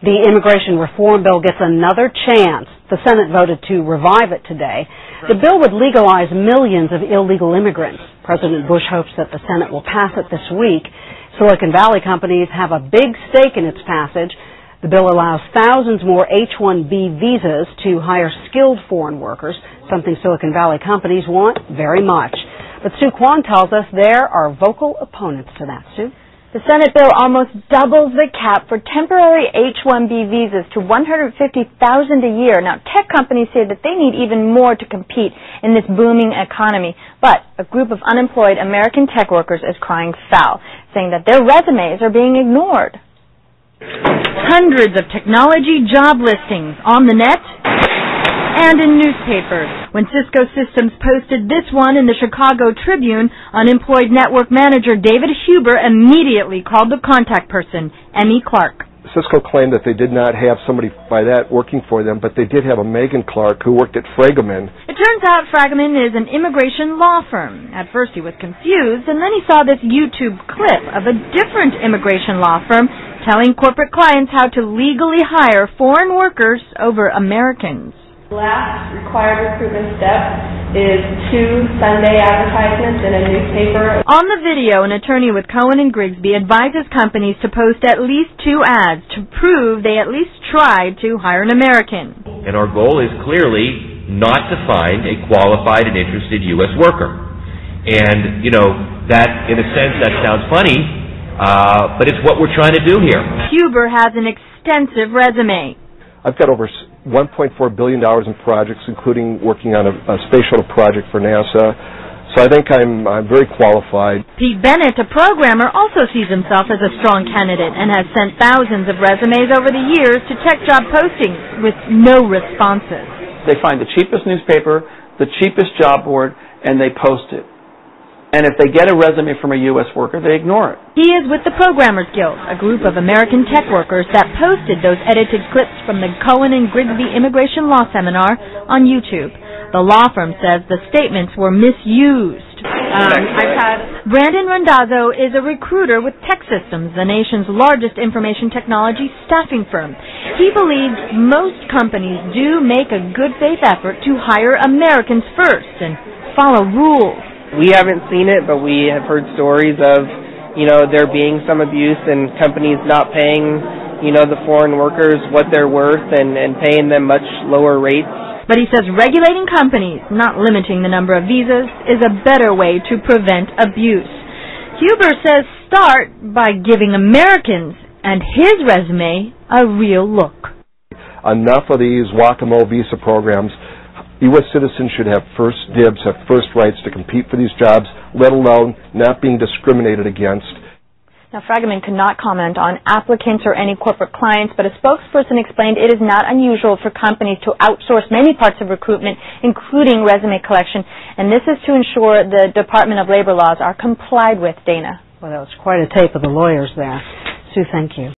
The immigration reform bill gets another chance. The Senate voted to revive it today. The bill would legalize millions of illegal immigrants. President Bush hopes that the Senate will pass it this week. Silicon Valley companies have a big stake in its passage. The bill allows thousands more H-1b visas to hire skilled foreign workers, something Silicon Valley companies want very much. But Sue Kwon tells us there are vocal opponents to that. Sue? The Senate bill almost doubles the cap for temporary H-1b visas to $150,000 a year. Now, tech companies say that they need even more to compete in this booming economy. But a group of unemployed American tech workers is crying foul, saying that their resumes are being ignored. Hundreds of technology job listings on the net and in newspapers. When Cisco Systems posted this one in the Chicago Tribune, unemployed network manager David Huber immediately called the contact person, Emmy Clark. Cisco claimed that they did not have somebody by that working for them, but they did have a Megan Clark who worked at Fragaman. It turns out Fragaman is an immigration law firm. At first he was confused, and then he saw this YouTube clip of a different immigration law firm telling corporate clients how to legally hire foreign workers over Americans. The last required recruitment step is 2 Sunday advertisements in a newspaper. On the video, an attorney with Cohen Grigsby advises companies to post at least 2 ads to prove they at least tried to hire an American. And our goal is clearly not to find a qualified and interested U.S. worker. And, that, in a sense, that sounds funny, but it's what we're trying to do here. Huber has an extensive resume. I've got over $1.4 billion in projects, including working on a space shuttle project for NASA. So I think I'm very qualified. Pete Bennett, a programmer, also sees himself as a strong candidate and has sent thousands of resumes over the years to tech job postings with no responses. They find the cheapest newspaper, the cheapest job board, and they post it. And if they get a resume from a U.S. worker, they ignore it. He is with the Programmers Guild, a group of American tech workers that posted those edited clips from the Cohen and Grigsby Immigration Law Seminar on YouTube. The law firm says the statements were misused. Brandon Randazzo is a recruiter with Tech Systems, the nation's largest information technology staffing firm. He believes most companies do make a good faith effort to hire Americans first and follow rules. We haven't seen it, but we have heard stories of, there being some abuse and companies not paying, the foreign workers what they're worth and paying them much lower rates. But he says regulating companies, not limiting the number of visas, is a better way to prevent abuse. Huber says start by giving Americans and his resume a real look. Enough of these whack-a-mole visa programs. U.S. citizens should have first dibs, have first rights to compete for these jobs, let alone not being discriminated against. Now, Fragaman could not comment on applicants or any corporate clients, but a spokesperson explained it is not unusual for companies to outsource many parts of recruitment, including resume collection, and this is to ensure the Department of Labor laws are complied with, Dana. Well, that was quite a tape of the lawyers there. Sue, thank you.